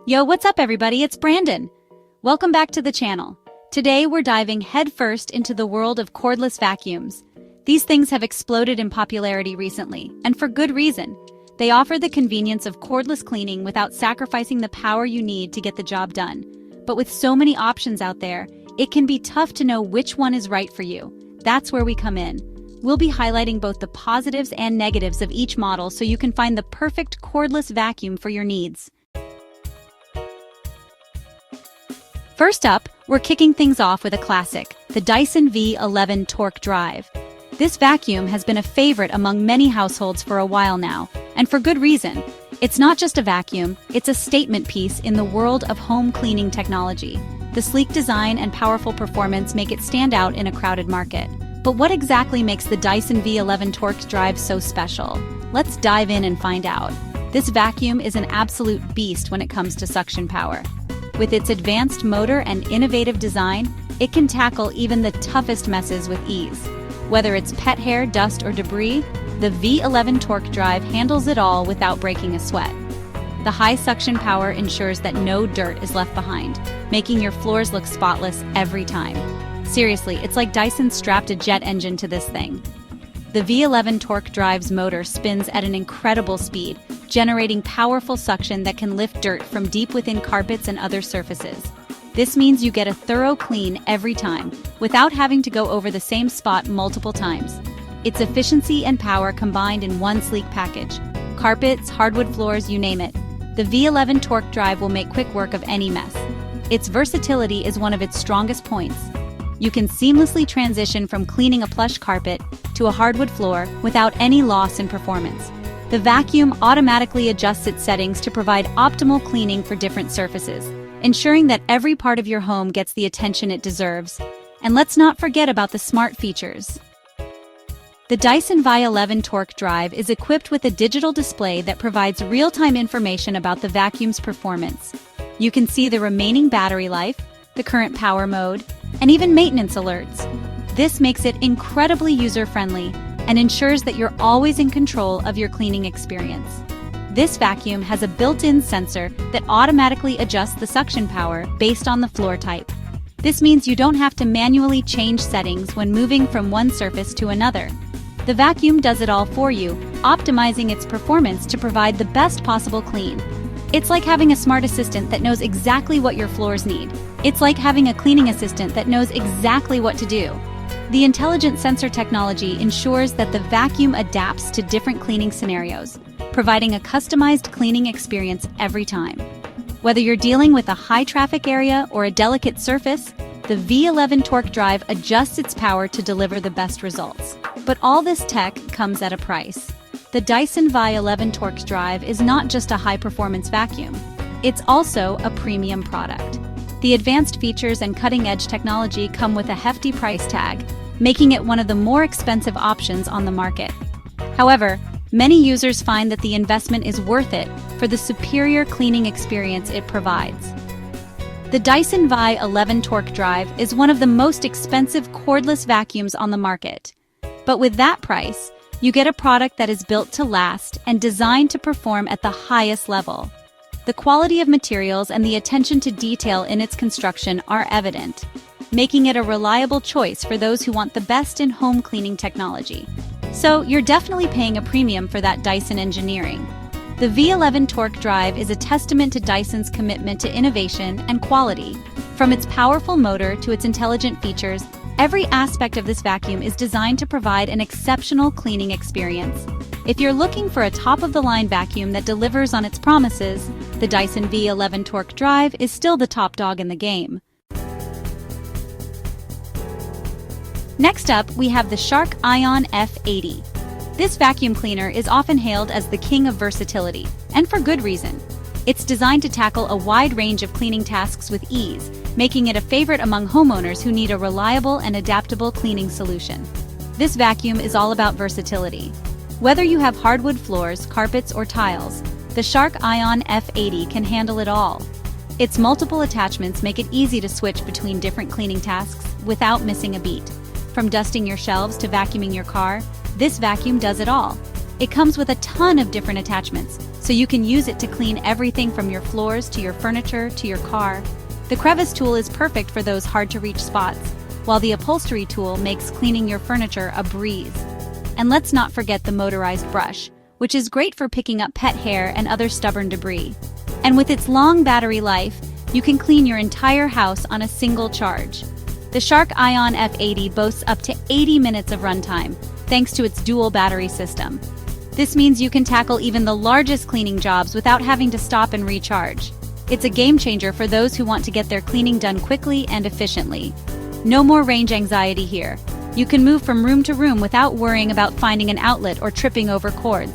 Yo, what's up everybody? It's Brandon. Welcome back to the channel. Today we're diving headfirst into the world of cordless vacuums. These things have exploded in popularity recently, and for good reason. They offer the convenience of cordless cleaning without sacrificing the power you need to get the job done. But with so many options out there, it can be tough to know which one is right for you. That's where we come in. We'll be highlighting both the positives and negatives of each model so you can find the perfect cordless vacuum for your needs. First up, we're kicking things off with a classic, the Dyson V15 Torque Drive. This vacuum has been a favorite among many households for a while now, and for good reason. It's not just a vacuum, it's a statement piece in the world of home cleaning technology. The sleek design and powerful performance make it stand out in a crowded market. But what exactly makes the Dyson V15 Torque Drive so special? Let's dive in and find out. This vacuum is an absolute beast when it comes to suction power. With its advanced motor and innovative design, it can tackle even the toughest messes with ease. Whether it's pet hair, dust, or debris, the V15 Torque Drive handles it all without breaking a sweat. The high suction power ensures that no dirt is left behind, making your floors look spotless every time. Seriously, it's like Dyson strapped a jet engine to this thing. The V15 Torque Drive's motor spins at an incredible speed, generating powerful suction that can lift dirt from deep within carpets and other surfaces. This means you get a thorough clean every time, without having to go over the same spot multiple times. Its efficiency and power combined in one sleek package. Carpets, hardwood floors, you name it. The V15 Torque Drive will make quick work of any mess. Its versatility is one of its strongest points. You can seamlessly transition from cleaning a plush carpet to a hardwood floor without any loss in performance. The vacuum automatically adjusts its settings to provide optimal cleaning for different surfaces, ensuring that every part of your home gets the attention it deserves. And let's not forget about the smart features. The Dyson V15 Torque Drive is equipped with a digital display that provides real-time information about the vacuum's performance. You can see the remaining battery life, the current power mode, and even maintenance alerts. This makes it incredibly user-friendly and ensures that you're always in control of your cleaning experience. This vacuum has a built-in sensor that automatically adjusts the suction power based on the floor type. This means you don't have to manually change settings when moving from one surface to another. The vacuum does it all for you, optimizing its performance to provide the best possible clean. It's like having a smart assistant that knows exactly what your floors need. It's like having a cleaning assistant that knows exactly what to do. The intelligent sensor technology ensures that the vacuum adapts to different cleaning scenarios, providing a customized cleaning experience every time. Whether you're dealing with a high-traffic area or a delicate surface, the V15 Torque Drive adjusts its power to deliver the best results. But all this tech comes at a price. The Dyson V15 Torque Drive is not just a high-performance vacuum. It's also a premium product. The advanced features and cutting-edge technology come with a hefty price tag, making it one of the more expensive options on the market. However, many users find that the investment is worth it for the superior cleaning experience it provides. The Dyson V15 Torque Drive is one of the most expensive cordless vacuums on the market. But with that price, you get a product that is built to last and designed to perform at the highest level. The quality of materials and the attention to detail in its construction are evident, making it a reliable choice for those who want the best in home cleaning technology. So you're definitely paying a premium for that Dyson engineering. The V15 Torque Drive is a testament to Dyson's commitment to innovation and quality. From its powerful motor to its intelligent features, every aspect of this vacuum is designed to provide an exceptional cleaning experience. If you're looking for a top-of-the-line vacuum that delivers on its promises, the Dyson V15 Torque Drive is still the top dog in the game. Next up, we have the Shark Ion F80. This vacuum cleaner is often hailed as the king of versatility, and for good reason. It's designed to tackle a wide range of cleaning tasks with ease, making it a favorite among homeowners who need a reliable and adaptable cleaning solution. This vacuum is all about versatility. Whether you have hardwood floors, carpets, or tiles, the Shark Ion F80 can handle it all. Its multiple attachments make it easy to switch between different cleaning tasks without missing a beat. From dusting your shelves to vacuuming your car, this vacuum does it all. It comes with a ton of different attachments, so you can use it to clean everything from your floors to your furniture to your car. The crevice tool is perfect for those hard-to-reach spots, while the upholstery tool makes cleaning your furniture a breeze. And let's not forget the motorized brush, which is great for picking up pet hair and other stubborn debris. And with its long battery life, you can clean your entire house on a single charge. The Shark Ion F80 boasts up to 80 minutes of runtime, thanks to its dual battery system. This means you can tackle even the largest cleaning jobs without having to stop and recharge. It's a game changer for those who want to get their cleaning done quickly and efficiently. No more range anxiety here. You can move from room to room without worrying about finding an outlet or tripping over cords.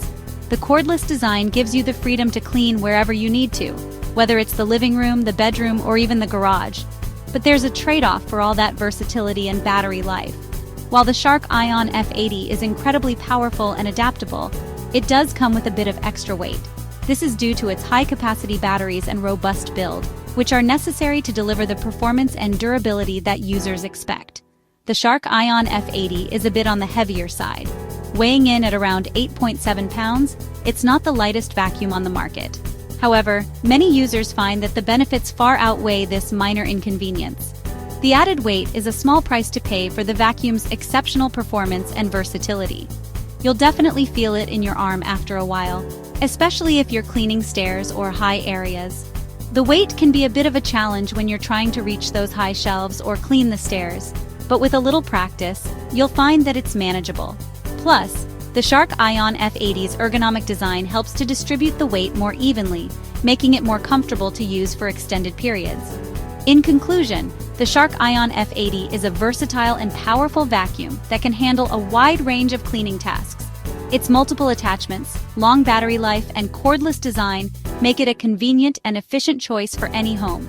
The cordless design gives you the freedom to clean wherever you need to, whether it's the living room, the bedroom, or even the garage. But there's a trade-off for all that versatility and battery life. While the Shark Ion F80 is incredibly powerful and adaptable, it does come with a bit of extra weight. This is due to its high-capacity batteries and robust build, which are necessary to deliver the performance and durability that users expect. The Shark Ion F80 is a bit on the heavier side. Weighing in at around 8.7 pounds, it's not the lightest vacuum on the market. However, many users find that the benefits far outweigh this minor inconvenience. The added weight is a small price to pay for the vacuum's exceptional performance and versatility. You'll definitely feel it in your arm after a while, especially if you're cleaning stairs or high areas. The weight can be a bit of a challenge when you're trying to reach those high shelves or clean the stairs, but with a little practice, you'll find that it's manageable. Plus, the Shark Ion F80's ergonomic design helps to distribute the weight more evenly, making it more comfortable to use for extended periods. In conclusion, the Shark Ion F80 is a versatile and powerful vacuum that can handle a wide range of cleaning tasks. Its multiple attachments, long battery life, and cordless design make it a convenient and efficient choice for any home.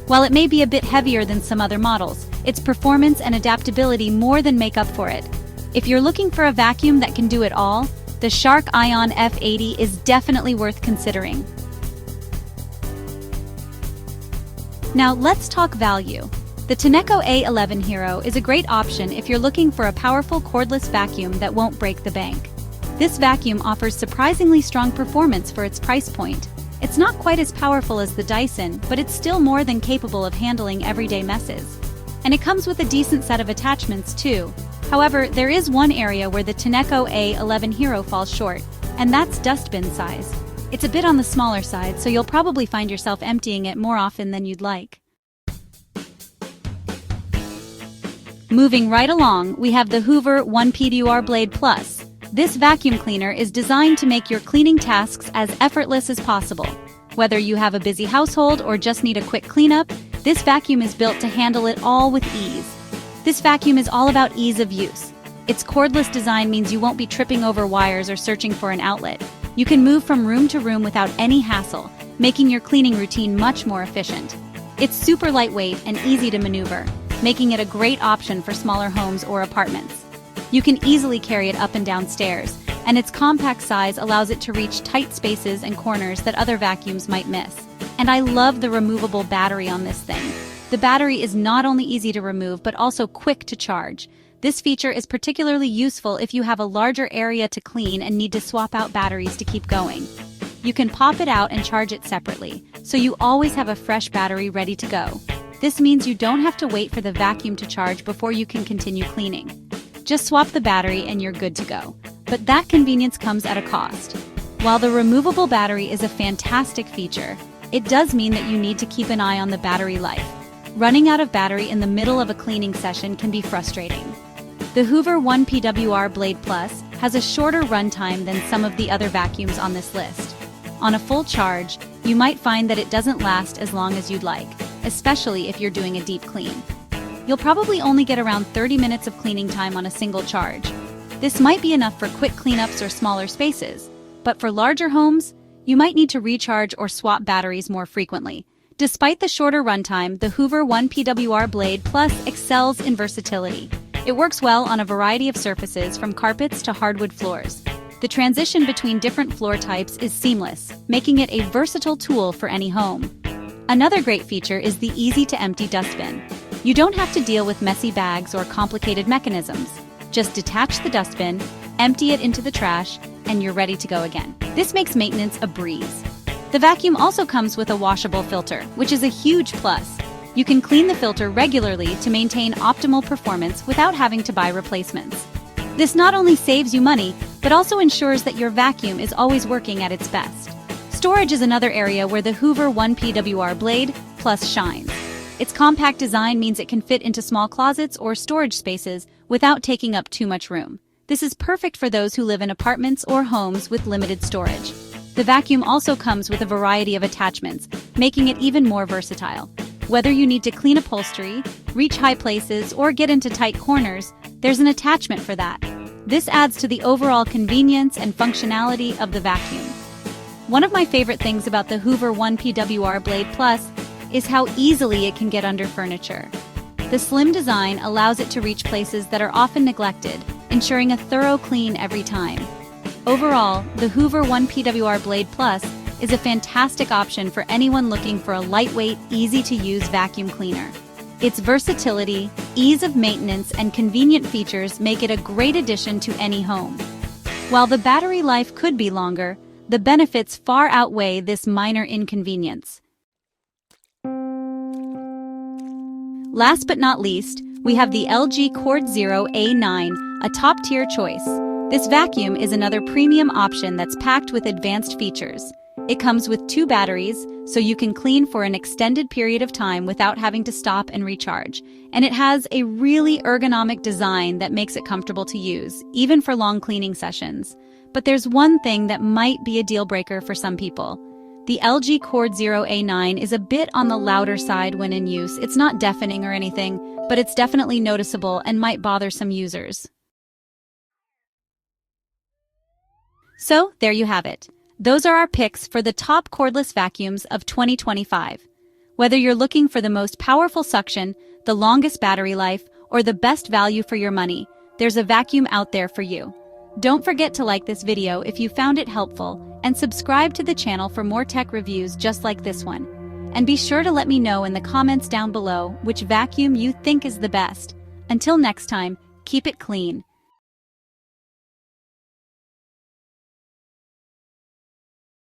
While it may be a bit heavier than some other models, its performance and adaptability more than make up for it. If you're looking for a vacuum that can do it all, the Shark Ion F80 is definitely worth considering. Now let's talk value. The Tenneco A11 Hero is a great option if you're looking for a powerful cordless vacuum that won't break the bank. This vacuum offers surprisingly strong performance for its price point. It's not quite as powerful as the Dyson, but it's still more than capable of handling everyday messes. And it comes with a decent set of attachments too. However, there is one area where the Tenneco A11 Hero falls short, and that's dustbin size. It's a bit on the smaller side, so you'll probably find yourself emptying it more often than you'd like. Moving right along, we have the Hoover 1PWR Blade Plus. This vacuum cleaner is designed to make your cleaning tasks as effortless as possible. Whether you have a busy household or just need a quick cleanup, this vacuum is built to handle it all with ease. This vacuum is all about ease of use. Its cordless design means you won't be tripping over wires or searching for an outlet. You can move from room to room without any hassle, making your cleaning routine much more efficient. It's super lightweight and easy to maneuver, making it a great option for smaller homes or apartments. You can easily carry it up and down stairs, and its compact size allows it to reach tight spaces and corners that other vacuums might miss. And I love the removable battery on this thing. The battery is not only easy to remove, but also quick to charge. This feature is particularly useful if you have a larger area to clean and need to swap out batteries to keep going. You can pop it out and charge it separately, so you always have a fresh battery ready to go. This means you don't have to wait for the vacuum to charge before you can continue cleaning. Just swap the battery and you're good to go. But that convenience comes at a cost. While the removable battery is a fantastic feature, it does mean that you need to keep an eye on the battery life. Running out of battery in the middle of a cleaning session can be frustrating. The Hoover 1PWR Blade Plus has a shorter runtime than some of the other vacuums on this list. On a full charge, you might find that it doesn't last as long as you'd like, especially if you're doing a deep clean. You'll probably only get around 30 minutes of cleaning time on a single charge. This might be enough for quick cleanups or smaller spaces, but for larger homes, you might need to recharge or swap batteries more frequently. Despite the shorter runtime, the Hoover 1PWR Blade Plus excels in versatility. It works well on a variety of surfaces from carpets to hardwood floors. The transition between different floor types is seamless, making it a versatile tool for any home. Another great feature is the easy-to-empty dustbin. You don't have to deal with messy bags or complicated mechanisms. Just detach the dustbin, empty it into the trash, and you're ready to go again. This makes maintenance a breeze. The vacuum also comes with a washable filter, which is a huge plus. You can clean the filter regularly to maintain optimal performance without having to buy replacements. This not only saves you money, but also ensures that your vacuum is always working at its best. Storage is another area where the Hoover 1PWR Blade Plus shines. Its compact design means it can fit into small closets or storage spaces without taking up too much room. This is perfect for those who live in apartments or homes with limited storage. The vacuum also comes with a variety of attachments, making it even more versatile. Whether you need to clean upholstery, reach high places, or get into tight corners, there's an attachment for that. This adds to the overall convenience and functionality of the vacuum. One of my favorite things about the Hoover 1PWR Blade Plus is how easily it can get under furniture. The slim design allows it to reach places that are often neglected, ensuring a thorough clean every time. Overall, the Hoover 1PWR Blade Plus is a fantastic option for anyone looking for a lightweight, easy-to-use vacuum cleaner. Its versatility, ease of maintenance, and convenient features make it a great addition to any home. While the battery life could be longer, the benefits far outweigh this minor inconvenience. Last but not least, we have the LG Cord Zero A9, a top-tier choice. This vacuum is another premium option that's packed with advanced features. It comes with 2 batteries, so you can clean for an extended period of time without having to stop and recharge. And it has a really ergonomic design that makes it comfortable to use, even for long cleaning sessions. But there's one thing that might be a deal breaker for some people. The LG Cord Zero A9 is a bit on the louder side when in use. It's not deafening or anything, but it's definitely noticeable and might bother some users. So, there you have it. Those are our picks for the top cordless vacuums of 2025. Whether you're looking for the most powerful suction, the longest battery life, or the best value for your money, there's a vacuum out there for you. Don't forget to like this video if you found it helpful, and subscribe to the channel for more tech reviews just like this one. And be sure to let me know in the comments down below which vacuum you think is the best. Until next time, keep it clean.